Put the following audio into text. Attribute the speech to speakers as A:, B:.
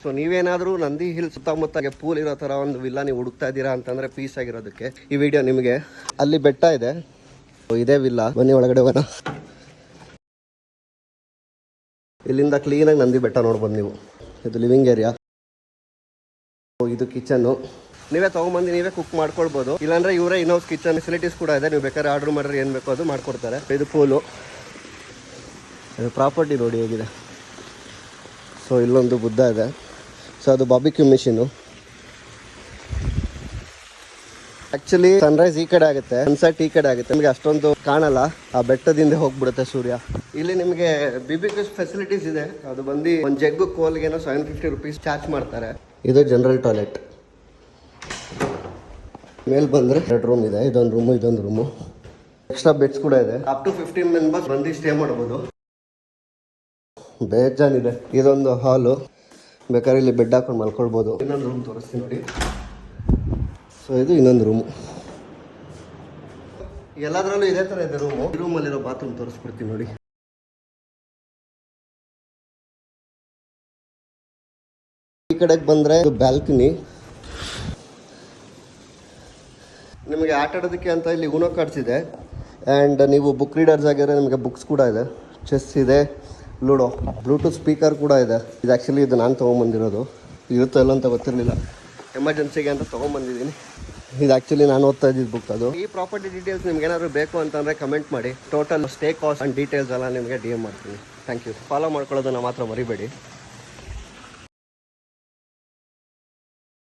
A: So ನೀವೇನಾದ್ರೂ Nandi hill ಸುತ್ತಮುತ್ತ pool ಇರೋ ತರ ಒಂದು ವಿಲ್ಲಾ ನೀವು ಹುಡುಕ್ತಾ ಇದ್ದೀರಾ ಅಂತಂದ್ರೆ ಪೀಸ್ ಆಗಿರೋದಕ್ಕೆ ಈ ವಿಡಿಯೋ ನಿಮಗೆ. ಅಲ್ಲಿ ಬೆಟ್ಟ ಇದೆ, ಇದೇ ವಿಲ್ಲಾ. ಬನ್ನಿ ಒಳಗಡೆ ಹೋಗೋಣ. ಇಲ್ಲಿಂದ ಕ್ಲೀನಾಗಿ ನಂದಿ ಬೆಟ್ಟ ನೋಡ್ಬೋದು ನೀವು. ಇದು ಲಿವಿಂಗ್ ಏರಿಯಾ, ಇದು ಕಿಚನ್ನು. ನೀವೇ ತೊಗೊಂಬಂದು ನೀವೇ ಕುಕ್ ಮಾಡ್ಕೊಳ್ಬೋದು. ಇಲ್ಲಾಂದ್ರೆ ಇವರೇ ಇನ್ನೊಂದು ಕಿಚನ್ ಫೆಸಿಲಿಟೀಸ್ ಕೂಡ ಇದೆ. ನೀವು ಬೇಕಾದ್ರೆ ಆರ್ಡರ್ ಮಾಡಿದ್ರೆ ಏನು ಬೇಕೋ ಅದು ಮಾಡ್ಕೊಡ್ತಾರೆ. ಇದು ಪೂಲು, ಪ್ರಾಪರ್ಟಿ ನೋಡಿ ಹೇಗಿದೆ. ಸೊ ಇಲ್ಲೊಂದು ಬುದ್ಧ ಇದೆ. ಸೊ ಅದು ಬಾರ್ಬಿಕ್ಯೂ ಮಿಷಿನು. ಆ್ಯಕ್ಚುಲಿ ಸನ್ರೈಸ್ ಈ ಕಡೆ ಆಗುತ್ತೆ, ಸನ್ಸೆಟ್ ಈ ಕಡೆ ಆಗುತ್ತೆ. ನಿಮಗೆ ಅಷ್ಟೊಂದು ಕಾಣಲ್ಲ, ಆ ಬೆಟ್ಟದಿಂದ ಹೋಗ್ಬಿಡುತ್ತೆ ಸೂರ್ಯ. ಇಲ್ಲಿ ನಿಮಗೆ BBQ ಫೆಸಿಲಿಟೀಸ್ ಇದೆ. ಅದು ಬಂದು ಒಂದು ಜಗ್ಗು ಕೋಲ್ಗೇನೋ 750 rupees ಚಾರ್ಜ್ ಮಾಡ್ತಾರೆ. ಇದು ಜನರಲ್ ಟಾಯ್ಲೆಟ್. ಮೇಲೆ ಬಂದರೆ 2 ರೂಮ್ ಇದೆ. ಇದೊಂದು ರೂಮು, ಇದೊಂದು ರೂಮು. ಎಕ್ಸ್ಟ್ರಾ ಬೆಡ್ಸ್ ಕೂಡ ಇದೆ. ಅಪ್ ಟು 15 ಮೆಂಬರ್ಸ್ ಬಂದು ಸ್ಟೇ ಮಾಡ್ಬೋದು. ಬೇಜಾನಿದೆ. ಇದೊಂದು ಹಾಲು, ಬೇಕಾದ್ರೆ ಇಲ್ಲಿ ಬೆಡ್ ಹಾಕೊಂಡು ಮಲ್ಕೊಳ್ಬೋದು. ಇನ್ನೊಂದು ರೂಮ್ ತೋರಿಸ್ತೀನಿ ನೋಡಿ. ಸೊ ಇದು ಇನ್ನೊಂದು ರೂಮು. ಎಲ್ಲದರಲ್ಲೂ ಇದೇ ಥರ ಇದೆ ರೂಮು. ಈ ರೂಮಲ್ಲಿರೋ ಬಾತ್ರೂಮ್ ತೋರಿಸ್ಬಿಡ್ತೀನಿ ನೋಡಿ. ಈ ಕಡೆಗೆ ಬಂದರೆ ಇದು ಬ್ಯಾಲ್ಕನಿ. ನಿಮಗೆ ಆಟ ಆಡೋದಕ್ಕೆ ಅಂತ ಇಲ್ಲಿ ಊನೋ ಕಾರ್ಡ್ಸ್ ಇದೆ. ಆ್ಯಂಡ್ ನೀವು ಬುಕ್ ರೀಡರ್ಸ್ ಆಗಿರೋ ನಿಮಗೆ ಬುಕ್ಸ್ ಕೂಡ ಇದೆ. ಚೆಸ್ ಇದೆ, ಲೂಡೋ, ಬ್ಲೂಟೂತ್ ಸ್ಪೀಕರ್ ಕೂಡ ಇದೆ. ಇದು ಆ್ಯಕ್ಚುಲಿ ಇದು ನಾನು ತೊಗೊಂಬಂದಿರೋದು. ಇರುತ್ತೋ ಇಲ್ಲ ಅಂತ ಗೊತ್ತಿರಲಿಲ್ಲ, ಎಮರ್ಜೆನ್ಸಿಗೆ ಅಂತ ತೊಗೊಂಬಂದಿದ್ದೀನಿ. ಇದು ಆ್ಯಕ್ಚುಲಿ ನಾನು ಓದ್ತಾ ಇದ್ದಿದ್ದು ಬುಕ್ ಅದು. ಈ ಪ್ರಾಪರ್ಟಿ ಡೀಟೇಲ್ಸ್ ನಿಮ್ಗೆ ಏನಾದರೂ ಬೇಕು ಅಂತಂದರೆ ಕಮೆಂಟ್ ಮಾಡಿ. Total stay cost and details ಎಲ್ಲ ನಿಮಗೆ DM ಮಾಡ್ತೀನಿ. Thank you. ಫಾಲೋ ಮಾಡ್ಕೊಳ್ಳೋದನ್ನು ಮಾತ್ರ ಮರಿಬೇಡಿ.